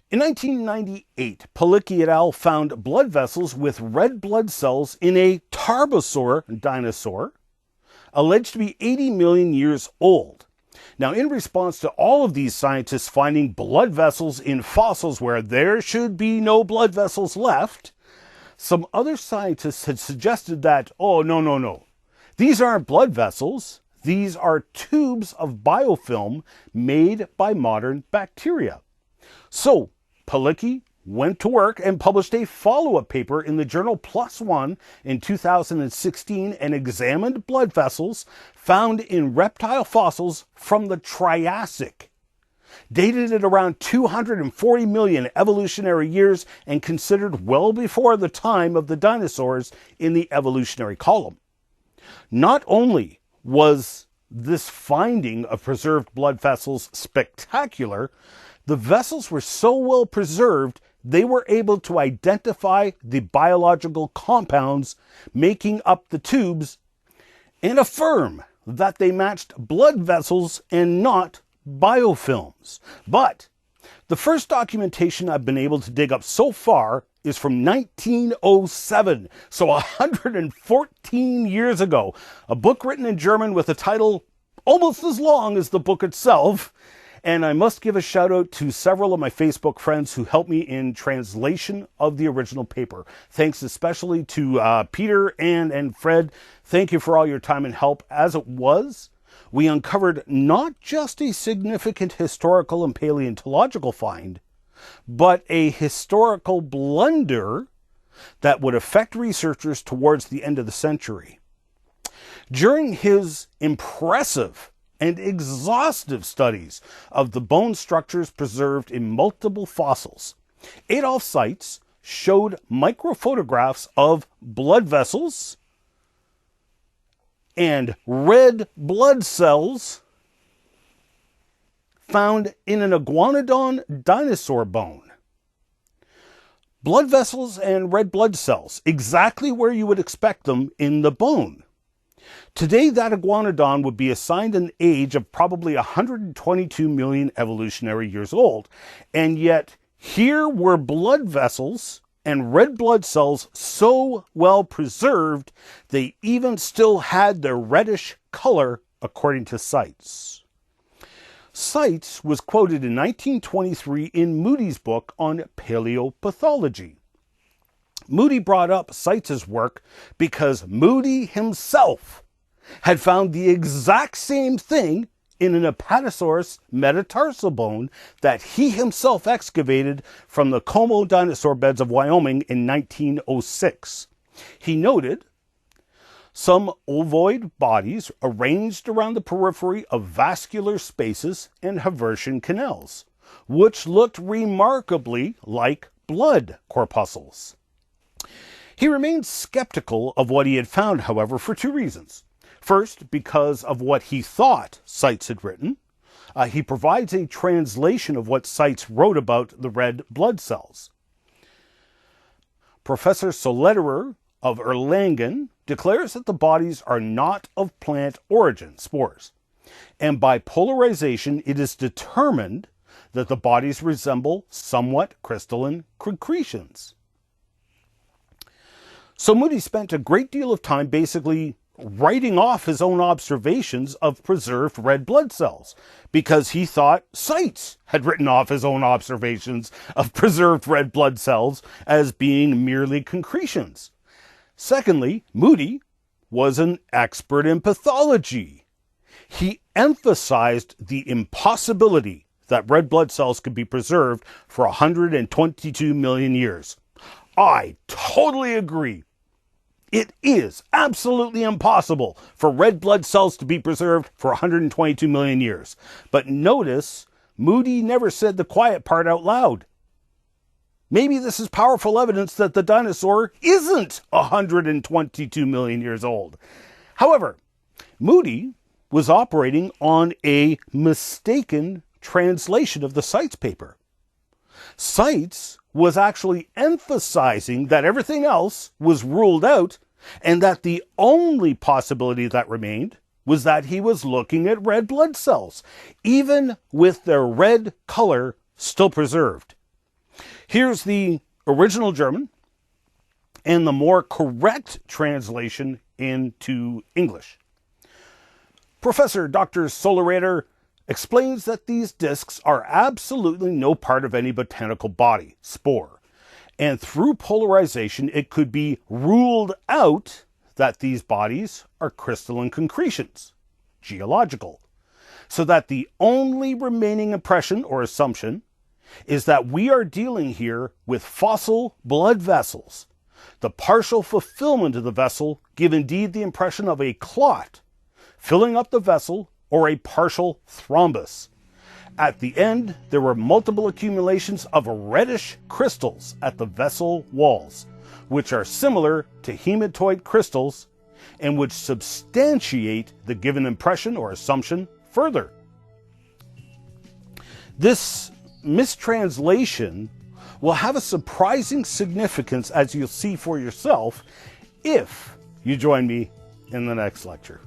In 1998, Palicki et al. Found blood vessels with red blood cells in a tarbosaur dinosaur, alleged to be 80 million years old. Now, in response to all of these scientists finding blood vessels in fossils where there should be no blood vessels left, some other scientists had suggested that, oh, no. These aren't blood vessels. These are tubes of biofilm made by modern bacteria. So, Palicki went to work and published a follow-up paper in the journal PLOS ONE in 2016 and examined blood vessels found in reptile fossils from the Triassic, dated at around 240 million evolutionary years and considered well before the time of the dinosaurs in the evolutionary column. Not only was this finding of preserved blood vessels spectacular, the vessels were so well preserved they were able to identify the biological compounds making up the tubes and affirm that they matched blood vessels and not biofilms. But the first documentation I've been able to dig up so far is from 1907, so 114 years ago. A book written in German with a title almost as long as the book itself. And I must give a shout out to several of my Facebook friends who helped me in translation of the original paper. Thanks especially to Peter and Fred. Thank you for all your time and help. As it was, we uncovered not just a significant historical and paleontological find, but a historical blunder that would affect researchers towards the end of the century. During his impressive and exhaustive studies of the bone structures preserved in multiple fossils, Adolf Seitz showed microphotographs of blood vessels and red blood cells found in an iguanodon dinosaur bone. Blood vessels and red blood cells, exactly where you would expect them in the bone. Today, that iguanodon would be assigned an age of probably 122 million evolutionary years old. And yet, here were blood vessels and red blood cells so well preserved, they even still had their reddish color, according to Seitz. Seitz was quoted in 1923 in Moody's book on paleopathology. Moody brought up Seitz's work because Moody himself had found the exact same thing in an Apatosaurus metatarsal bone that he himself excavated from the Como dinosaur beds of Wyoming in 1906. He noted some ovoid bodies arranged around the periphery of vascular spaces and Haversian canals, which looked remarkably like blood corpuscles. He remained skeptical of what he had found, however, for two reasons. First, because of what he thought Seitz had written. He provides a translation of what Seitz wrote about the red blood cells. Professor Solederer of Erlangen declares that the bodies are not of plant origin, spores, and by polarization it is determined that the bodies resemble somewhat crystalline concretions. So Moody spent a great deal of time basically writing off his own observations of preserved red blood cells because he thought Seitz had written off his own observations of preserved red blood cells as being merely concretions. Secondly, Moody was an expert in pathology. He emphasized the impossibility that red blood cells could be preserved for 122 million years. I totally agree. It is absolutely impossible for red blood cells to be preserved for 122 million years. But notice, Moody never said the quiet part out loud. Maybe this is powerful evidence that the dinosaur isn't 122 million years old. However, Moody was operating on a mistaken translation of the Seitz paper. Seitz was actually emphasizing that everything else was ruled out and that the only possibility that remained was that he was looking at red blood cells, even with their red color still preserved. Here's the original German and the more correct translation into English. Professor Dr. Solerator explains that these discs are absolutely no part of any botanical body, spore, and through polarization it could be ruled out that these bodies are crystalline concretions, geological, so that the only remaining impression or assumption is that we are dealing here with fossil blood vessels. The partial fulfillment of the vessel give indeed the impression of a clot filling up the vessel or a partial thrombus. At the end, there were multiple accumulations of reddish crystals at the vessel walls, which are similar to hematoid crystals and which substantiate the given impression or assumption further. This mistranslation will have a surprising significance, as you'll see for yourself, if you join me in the next lecture.